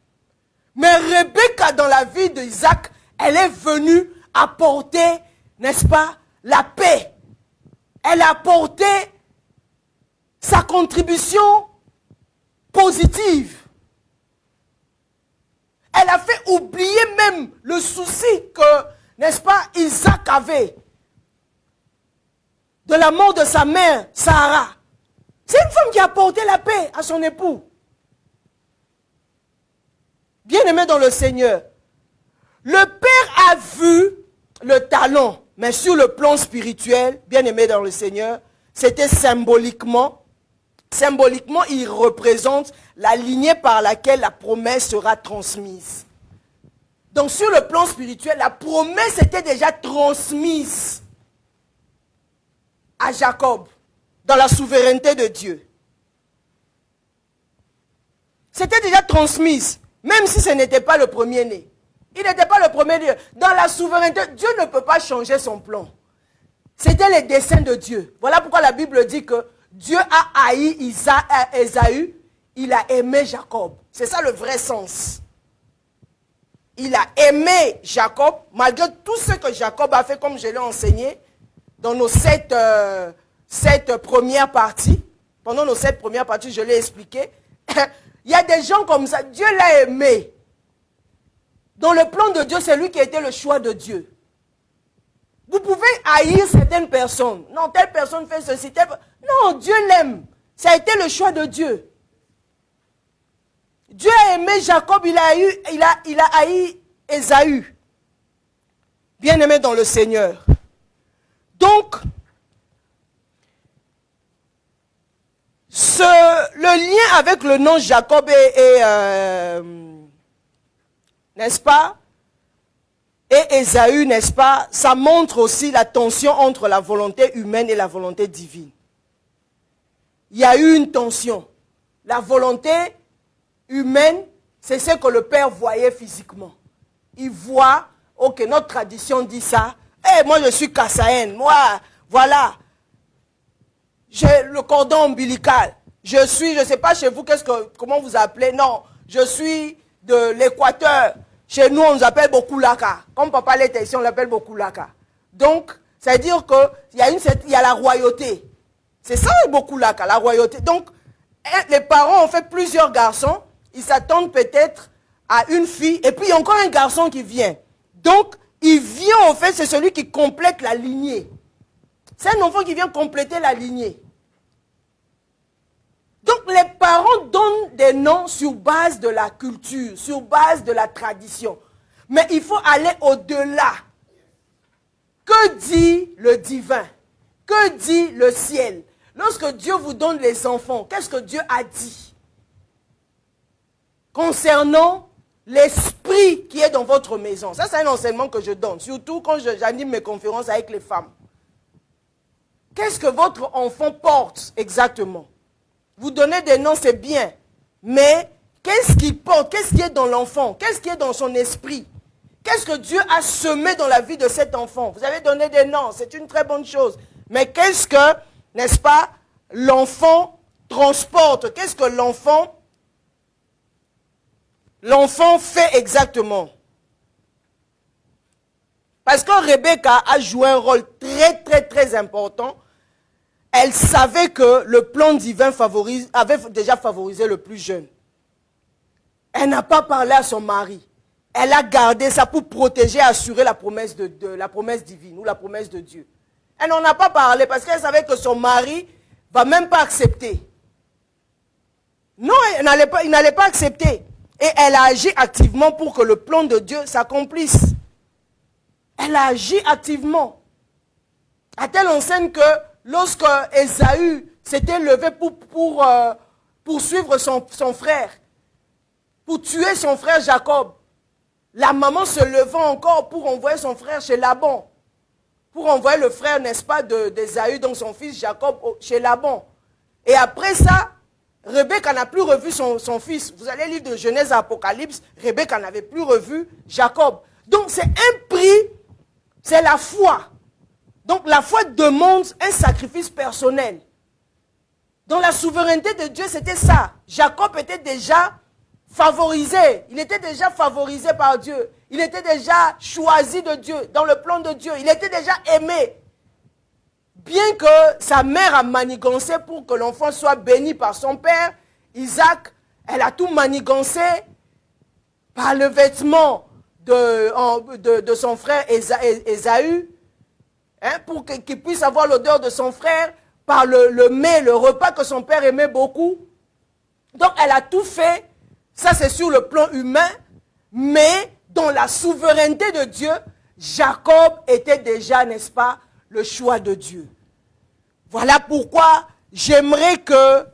Speaker 1: Mais Rebecca, dans la vie d'Isaac, elle est venue apporter, n'est-ce pas, la paix. Elle a apporté sa contribution positive. Elle a fait oublier même le souci que, n'est-ce pas, Isaac avait de la mort de sa mère, Sarah. C'est une femme qui a apporté la paix à son époux. Bien-aimé dans le Seigneur, le Père a vu le talent, mais sur le plan spirituel, bien-aimé dans le Seigneur, c'était symboliquement, il représente la lignée par laquelle la promesse sera transmise. Donc sur le plan spirituel, la promesse était déjà transmise à Jacob, dans la souveraineté de Dieu. C'était déjà transmise, même si ce n'était pas le premier-né. Il n'était pas le premier-né. Dans la souveraineté, Dieu ne peut pas changer son plan. C'était les desseins de Dieu. Voilà pourquoi la Bible dit que Dieu a haï Ésaü, il a aimé Jacob. C'est ça le vrai sens. Il a aimé Jacob, malgré tout ce que Jacob a fait, comme je l'ai enseigné, dans nos 7 premières parties. Pendant nos 7 premières parties, je l'ai expliqué. Il y a des gens comme ça, Dieu l'a aimé. Dans le plan de Dieu, c'est lui qui a été le choix de Dieu. Vous pouvez haïr certaines personnes. Non, telle personne fait ceci. Non, Dieu l'aime. Ça a été le choix de Dieu. Dieu a aimé Jacob, il a haï Ésaü. Bien-aimé dans le Seigneur. Donc, le lien avec le nom Jacob n'est-ce pas, et Ésaü, n'est-ce pas, ça montre aussi la tension entre la volonté humaine et la volonté divine. Il y a eu une tension. La volonté humaine, c'est ce que le Père voyait physiquement. Il voit, ok, notre tradition dit ça. Moi je suis Kassaïenne, moi, voilà. J'ai le cordon ombilical. Je suis, je ne sais pas chez vous, comment vous appelez, non, je suis de l'Équateur. Chez nous, on nous appelle beaucoup Laka. Comme papa l'était ici, on l'appelle beaucoup Laka. Donc, ça veut dire qu'il y a la royauté. C'est ça, beaucoup Laka, la royauté. Donc, les parents ont fait plusieurs garçons. Ils s'attendent peut-être a une fille, et puis il y a encore un garçon qui vient. Donc, il vient, en fait, c'est celui qui complète la lignée. C'est un enfant qui vient compléter la lignée. Donc, les parents donnent des noms sur base de la culture, sur base de la tradition. Mais il faut aller au-delà. Que dit le divin? Que dit le ciel? Lorsque Dieu vous donne les enfants, qu'est-ce que Dieu a dit concernant l'esprit qui est dans votre maison? Ça, c'est un enseignement que je donne, surtout quand j'anime mes conférences avec les femmes. Qu'est-ce que votre enfant porte exactement? Vous donnez des noms, c'est bien. Mais qu'est-ce qu'il porte? Qu'est-ce qui est dans l'enfant? Qu'est-ce qui est dans son esprit? Qu'est-ce que Dieu a semé dans la vie de cet enfant? Vous avez donné des noms, c'est une très bonne chose. Mais qu'est-ce que, n'est-ce pas, l'enfant transporte? Qu'est-ce que l'enfant fait exactement? Parce que Rebecca a joué un rôle très, très, très important. Elle savait que le plan divin avait déjà favorisé le plus jeune. Elle n'a pas parlé à son mari. Elle a gardé ça pour protéger et assurer la promesse la promesse divine ou la promesse de Dieu. Elle n'en a pas parlé parce qu'elle savait que son mari ne va même pas accepter. Non, il n'allait pas accepter. Et elle a agi activement pour que le plan de Dieu s'accomplisse. Elle a agi activement. À telle enseigne que lorsque Ésaü s'était levé pour suivre son frère, pour tuer son frère Jacob, la maman se levant encore pour envoyer son frère chez Laban, pour envoyer le frère, n'est-ce pas, d'Ésaü, donc son fils Jacob, chez Laban. Et après ça, Rebecca n'a plus revu son fils. Vous allez lire de Genèse à Apocalypse, Rebecca n'avait plus revu Jacob. Donc c'est un prix, c'est la foi. Donc la foi demande un sacrifice personnel. Dans la souveraineté de Dieu, c'était ça. Jacob était déjà favorisé. Il était déjà favorisé par Dieu. Il était déjà choisi de Dieu, dans le plan de Dieu. Il était déjà aimé. Bien que sa mère a manigancé pour que l'enfant soit béni par son père, Isaac, elle a tout manigancé par le vêtement de son frère Ésaü, pour qu'il puisse avoir l'odeur de son frère, par le mets, le repas que son père aimait beaucoup. Donc elle a tout fait. Ça, c'est sur le plan humain, mais dans la souveraineté de Dieu, Jacob était déjà, n'est-ce pas, le choix de Dieu. Voilà pourquoi j'aimerais que,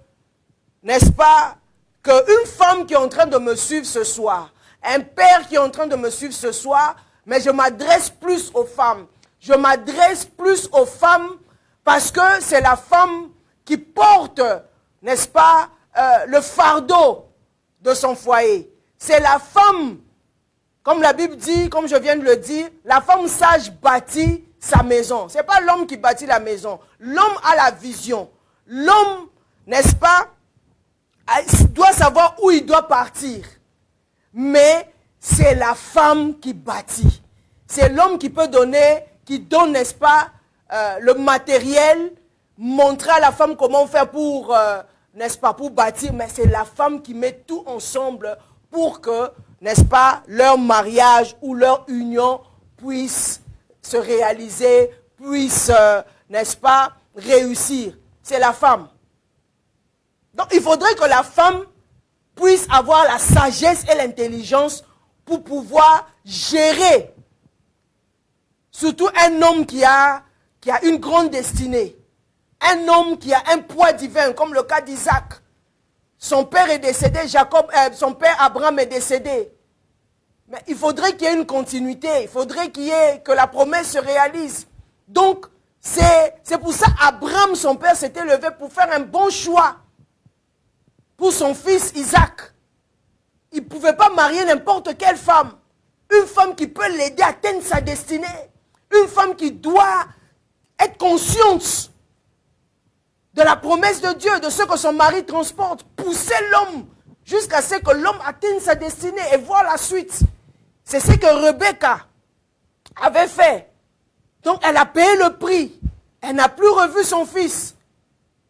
Speaker 1: n'est-ce pas, qu'une femme qui est en train de me suivre ce soir, un père qui est en train de me suivre ce soir, mais je m'adresse plus aux femmes. Je m'adresse plus aux femmes parce que c'est la femme qui porte, n'est-ce pas, le fardeau de son foyer. C'est la femme, comme la Bible dit, comme je viens de le dire, la femme sage bâtit sa maison. Ce n'est pas l'homme qui bâtit la maison. L'homme a la vision. L'homme, n'est-ce pas, doit savoir où il doit partir. Mais c'est la femme qui bâtit. C'est l'homme qui peut donner, qui donne, n'est-ce pas, le matériel, montrer à la femme comment faire pour... n'est-ce pas, pour bâtir, mais c'est la femme qui met tout ensemble pour que, n'est-ce pas, leur mariage ou leur union puisse se réaliser, puisse, n'est-ce pas, réussir. C'est la femme. Donc, il faudrait que la femme puisse avoir la sagesse et l'intelligence pour pouvoir gérer. Surtout un homme qui a une grande destinée. Un homme qui a un poids divin, comme le cas d'Isaac. Son père est décédé, son père Abraham est décédé. Mais il faudrait qu'il y ait une continuité. Il faudrait que la promesse se réalise. Donc, c'est pour ça Abraham, son père, s'était levé pour faire un bon choix pour son fils Isaac. Il ne pouvait pas marier n'importe quelle femme. Une femme qui peut l'aider à atteindre sa destinée. Une femme qui doit être consciente de la promesse de Dieu, de ce que son mari transporte, pousser l'homme jusqu'à ce que l'homme atteigne sa destinée et voir la suite. C'est ce que Rebecca avait fait. Donc elle a payé le prix. Elle n'a plus revu son fils.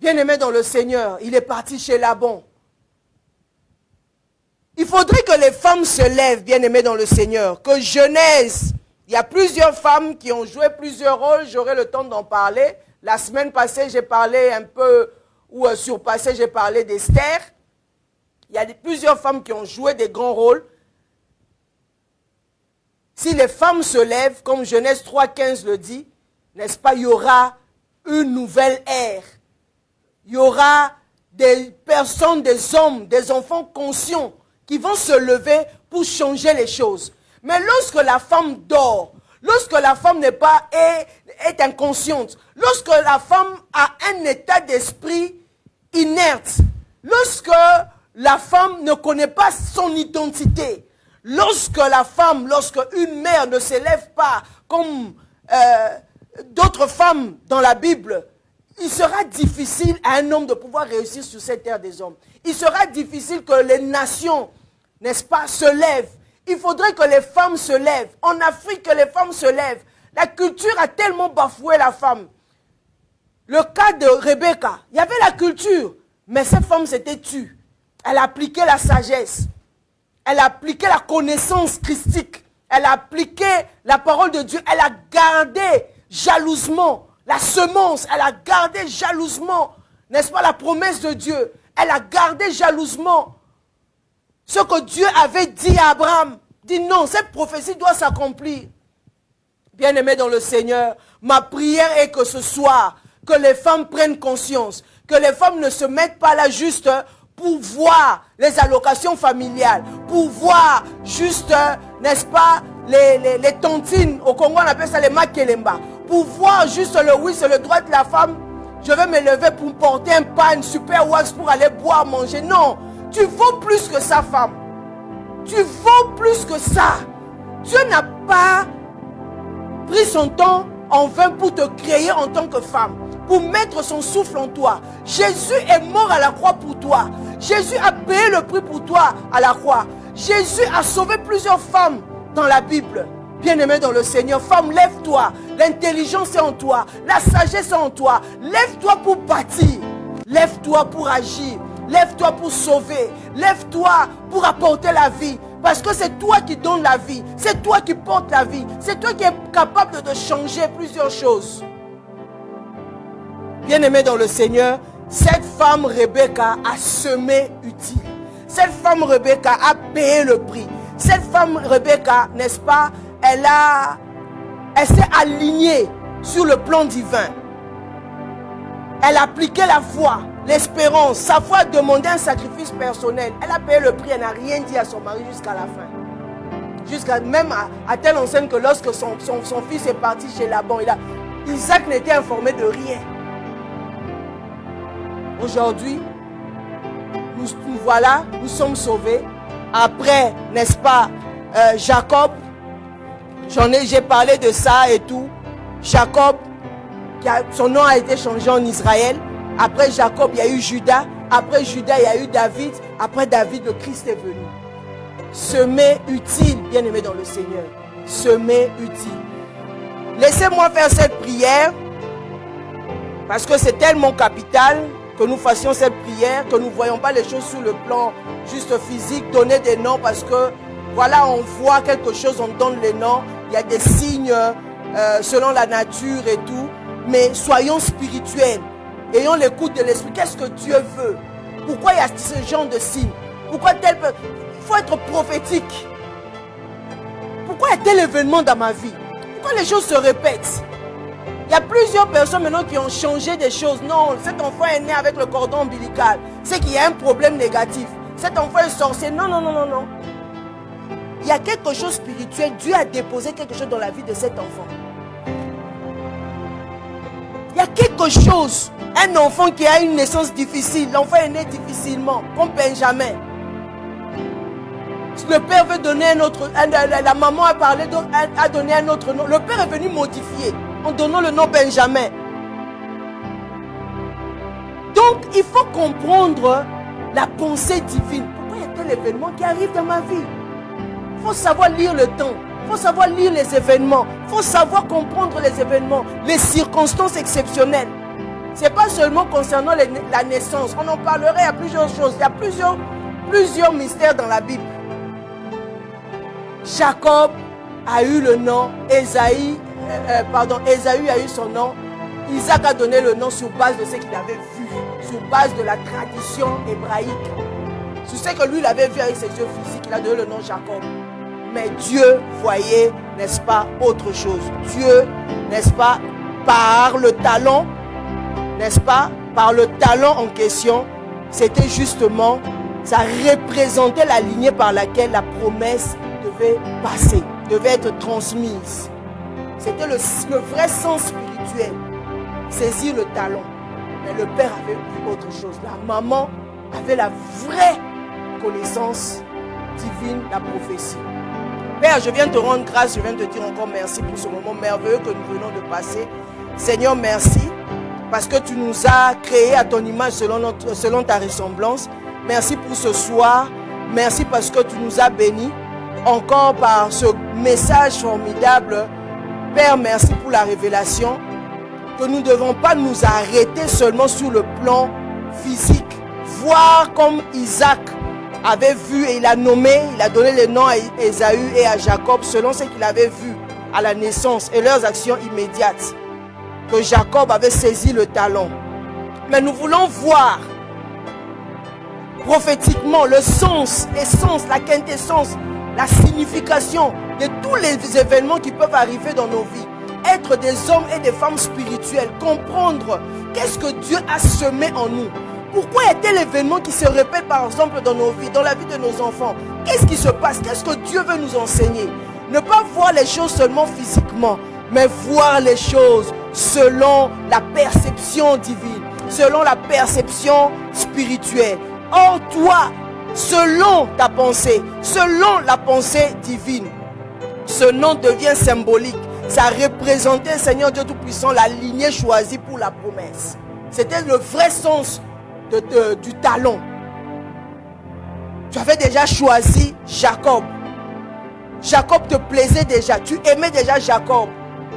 Speaker 1: Bien-aimé dans le Seigneur, il est parti chez Laban. Il faudrait que les femmes se lèvent, bien-aimées dans le Seigneur. Que Genèse, il y a plusieurs femmes qui ont joué plusieurs rôles. J'aurai le temps d'en parler. La semaine passée, j'ai parlé un peu, ou surpassé, j'ai parlé d'Esther. Il y a plusieurs femmes qui ont joué des grands rôles. Si les femmes se lèvent, comme Genèse 3,15 le dit, n'est-ce pas, il y aura une nouvelle ère. Il y aura des personnes, des hommes, des enfants conscients qui vont se lever pour changer les choses. Mais lorsque la femme dort, lorsque la femme est inconsciente, lorsque la femme a un état d'esprit inerte, lorsque la femme ne connaît pas son identité, lorsque une mère ne s'élève pas comme d'autres femmes dans la Bible, il sera difficile à un homme de pouvoir réussir sur cette terre des hommes. Il sera difficile que les nations, n'est-ce pas, se lèvent. Il faudrait que les femmes se lèvent. En Afrique, que les femmes se lèvent. La culture a tellement bafoué la femme. Le cas de Rebecca, il y avait la culture, mais cette femme s'était tue. Elle appliquait la sagesse. Elle appliquait la connaissance christique. Elle appliquait la parole de Dieu. Elle a gardé jalousement la semence. Elle a gardé jalousement, n'est-ce pas, la promesse de Dieu. Elle a gardé jalousement ce que Dieu avait dit à Abraham. Dit non, cette prophétie doit s'accomplir. Bien-aimés dans le Seigneur, ma prière est que ce soir, que les femmes prennent conscience, que les femmes ne se mettent pas là juste pour voir les allocations familiales, pour voir juste, n'est-ce pas, les tontines. Au Congo, on appelle ça les makelemba. Pour voir juste le oui, c'est le droit de la femme. Je vais me lever pour porter un pain super wax pour aller boire, manger. Non, tu vaux plus que ça, femme. Tu vaux plus que ça. Dieu n'a pas pris son temps en vain pour te créer en tant que femme, pour mettre son souffle en toi. Jésus est mort à la croix pour toi. Jésus a payé le prix pour toi à la croix. Jésus a sauvé plusieurs femmes dans la Bible. Bien-aimé dans le Seigneur, femme, lève-toi. L'intelligence est en toi. La sagesse est en toi. Lève-toi pour bâtir. Lève-toi pour agir. Lève-toi pour sauver. Lève-toi pour apporter la vie. Parce que c'est toi qui donnes la vie. C'est toi qui portes la vie. C'est toi qui es capable de changer plusieurs choses. Bien-aimé dans le Seigneur, cette femme Rebecca a semé utile. Cette femme Rebecca a payé le prix. Cette femme Rebecca, n'est-ce pas, elle s'est alignée sur le plan divin. Elle appliquait la foi, l'espérance. Sa foi a demandé un sacrifice personnel. Elle a payé le prix, elle n'a rien dit à son mari jusqu'à la fin. Jusqu'à même à telle enseigne que lorsque son fils est parti chez Laban, Isaac n'était informé de rien. Aujourd'hui, nous voilà, nous sommes sauvés. Après, n'est-ce pas, Jacob, j'ai parlé de ça et tout. Jacob, son nom a été changé en Israël. Après Jacob, il y a eu Judas. Après Judas, il y a eu David. Après David, le Christ est venu. Semer utile, bien-aimé dans le Seigneur. Semer utile. Laissez-moi faire cette prière, parce que c'est tellement capital que nous fassions cette prière, que nous ne voyons pas les choses sur le plan juste physique, donner des noms, parce que voilà, on voit quelque chose, on donne les noms, il y a des signes selon la nature et tout, mais soyons spirituels, ayons l'écoute de l'esprit. Qu'est-ce que Dieu veut? Pourquoi il y a ce genre de signes? Pourquoi tel... Il faut être prophétique. Pourquoi il y a tel événement dans ma vie? Pourquoi les choses se répètent? Il y a plusieurs personnes maintenant qui ont changé des choses. Non, cet enfant est né avec le cordon ombilical. C'est qu'il y a un problème négatif. Cet enfant est sorcier. Non, non, non, non, non. Il y a quelque chose de spirituel. Dieu a déposé quelque chose dans la vie de cet enfant. Il y a quelque chose. Un enfant qui a une naissance difficile. L'enfant est né difficilement, comme Benjamin. Le père veut donner un autre. La maman a parlé, a donné un autre nom. Le père est venu modifier en donnant le nom Benjamin. Donc, il faut comprendre la pensée divine. Pourquoi il y a tel événement qui arrive dans ma vie? Il faut savoir lire le temps. Il faut savoir lire les événements. Il faut savoir comprendre les événements, les circonstances exceptionnelles. Ce n'est pas seulement concernant la naissance. On en parlerait à plusieurs choses. Il y a plusieurs plusieurs mystères dans la Bible. Jacob a eu le nom, Ésaü a eu son nom, Isaac a donné le nom sur base de ce qu'il avait vu, sur base de la tradition hébraïque. Sur ce que lui il avait vu avec ses yeux physiques, il a donné le nom Jacob. Mais Dieu voyait, n'est-ce pas, autre chose. Dieu, n'est-ce pas, par le talent, n'est-ce pas, par le talent en question, c'était justement, ça représentait la lignée par laquelle la promesse devait passer, devait être transmise. C'était le vrai sens spirituel. Saisir le talent. Mais le père avait vu autre chose. La maman avait la vraie connaissance divine, la prophétie. Père, je viens te rendre grâce, je viens te dire encore merci pour ce moment merveilleux que nous venons de passer. Seigneur, merci parce que tu nous as créés à ton image selon ta ressemblance. Merci pour ce soir. Merci parce que tu nous as bénis encore par ce message formidable. Père, merci pour la révélation. Que nous ne devons pas nous arrêter seulement sur le plan physique. Voir comme Isaac avait vu et il a nommé, il a donné les noms à Ésaü et à Jacob selon ce qu'il avait vu à la naissance et leurs actions immédiates. Que Jacob avait saisi le talent. Mais nous voulons voir prophétiquement le sens, l'essence, la quintessence, la signification de tous les événements qui peuvent arriver dans nos vies. Être des hommes et des femmes spirituels, comprendre qu'est-ce que Dieu a semé en nous. Pourquoi y a tel événement qui se répète par exemple dans nos vies, dans la vie de nos enfants? Qu'est-ce qui se passe? Qu'est-ce que Dieu veut nous enseigner? Ne pas voir les choses seulement physiquement, mais voir les choses selon la perception divine, selon la perception spirituelle. Or toi, selon ta pensée, selon la pensée divine, ce nom devient symbolique. Ça représentait, Seigneur Dieu Tout-Puissant, la lignée choisie pour la promesse. C'était le vrai sens du talent. Tu avais déjà choisi Jacob. Jacob te plaisait déjà. Tu aimais déjà Jacob.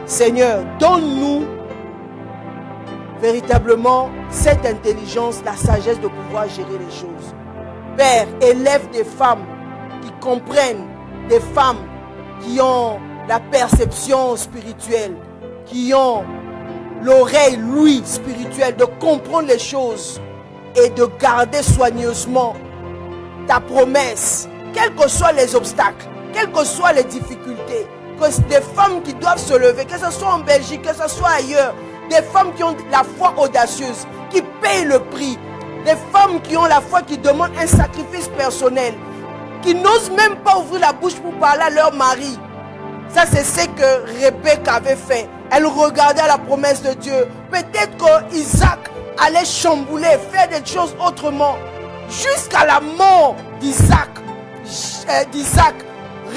Speaker 1: Seigneur, donne-nous véritablement cette intelligence, la sagesse de pouvoir gérer les choses. Père, élève des femmes qui comprennent, des femmes qui ont la perception spirituelle, qui ont l'oreille, l'ouïe spirituelle, de comprendre les choses et de garder soigneusement ta promesse, quels que soient les obstacles, quelles que soient les difficultés, que des femmes qui doivent se lever, que ce soit en Belgique, que ce soit ailleurs, des femmes qui ont la foi audacieuse, qui payent le prix, des femmes qui ont la foi, qui demandent un sacrifice personnel, qui n'osent même pas ouvrir la bouche pour parler à leur mari. Ça, c'est ce que Rebecca avait fait. Elle regardait à la promesse de Dieu. Peut-être que Isaac allait chambouler, faire des choses autrement. Jusqu'à la mort d'Isaac,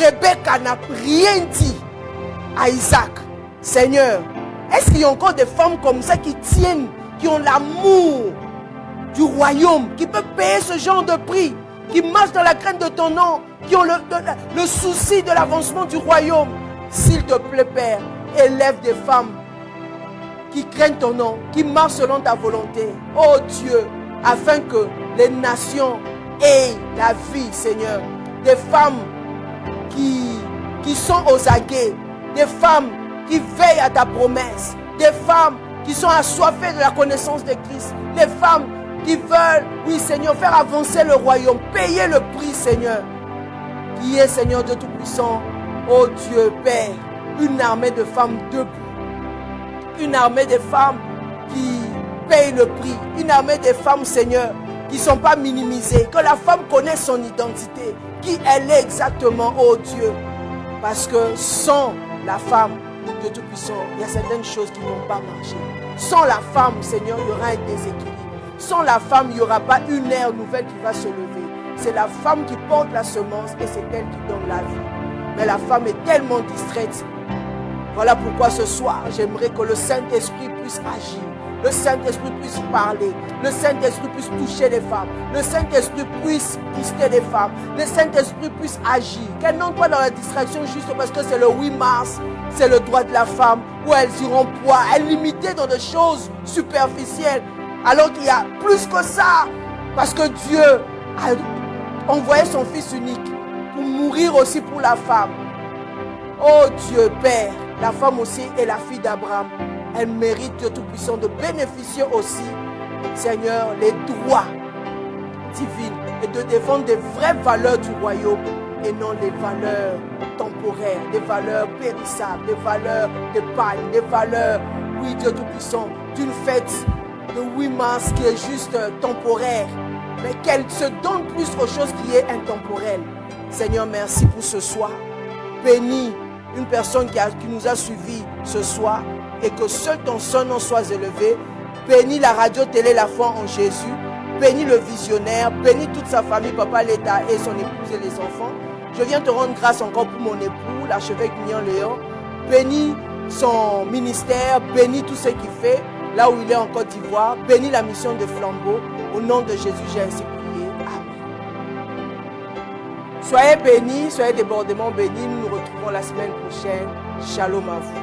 Speaker 1: Rebecca n'a rien dit à Isaac. Seigneur, est-ce qu'il y a encore des femmes comme ça qui tiennent, qui ont l'amour du royaume, qui peuvent payer ce genre de prix, qui marchent dans la crainte de ton nom, qui ont le souci de l'avancement du royaume? S'il te plaît, Père, élève des femmes qui craignent ton nom, qui marchent selon ta volonté. Oh Dieu, afin que les nations aient la vie, Seigneur. Des femmes qui sont aux aguets, des femmes qui veillent à ta promesse, des femmes qui sont assoiffées de la connaissance de Christ, des femmes qui veulent, oui Seigneur, faire avancer le royaume, payer le prix, Seigneur, qui est, Seigneur Dieu Tout-Puissant. Oh Dieu, Père, une armée de femmes debout, une armée de femmes qui payent le prix, une armée de femmes, Seigneur, qui ne sont pas minimisées, que la femme connaisse son identité, qui elle est exactement, oh Dieu, parce que sans la femme de Tout-Puissant, il y a certaines choses qui ne vont pas marcher. Sans la femme, Seigneur, il y aura un déséquilibre. Sans la femme, il n'y aura pas une ère nouvelle qui va se lever. C'est la femme qui porte la semence et c'est elle qui donne la vie. Mais la femme est tellement distraite. Voilà pourquoi ce soir, j'aimerais que le Saint-Esprit puisse agir. Le Saint-Esprit puisse parler. Le Saint-Esprit puisse toucher les femmes. Le Saint-Esprit puisse visiter les femmes. Le Saint-Esprit puisse agir. Qu'elles n'entrent pas dans la distraction juste parce que c'est le 8 mars, c'est le droit de la femme, où elles iront poids, elles limitées dans des choses superficielles. Alors qu'il y a plus que ça. Parce que Dieu a envoyé son Fils unique pour mourir aussi pour la femme. Oh Dieu Père, la femme aussi est la fille d'Abraham. Elle mérite, Dieu Tout-Puissant, de bénéficier aussi, Seigneur, les droits divins et de défendre des vraies valeurs du royaume et non les valeurs temporaires, des valeurs périssables, des valeurs de paille, des valeurs, oui Dieu Tout-Puissant, d'une fête de 8 mars qui est juste temporaire, mais qu'elle se donne plus aux choses qui est intemporelle. Seigneur, merci pour ce soir. Bénis une personne qui nous a suivis ce soir et que seul ton nom soit élevé. Bénis la radio-télé La Foi en Jésus. Bénis le visionnaire. Bénis toute sa famille, Papa l'État et son épouse et les enfants. Je viens te rendre grâce encore pour mon époux, l'archevêque Mignon Léon. Bénis son ministère. Bénis tout ce qu'il fait là où il est en Côte d'Ivoire. Bénis la mission de Flambeau. Au nom de Jésus, j'ai ainsi prié. Amen. Soyez bénis, soyez débordément bénis. Nous nous retrouvons la semaine prochaine. Shalom à vous.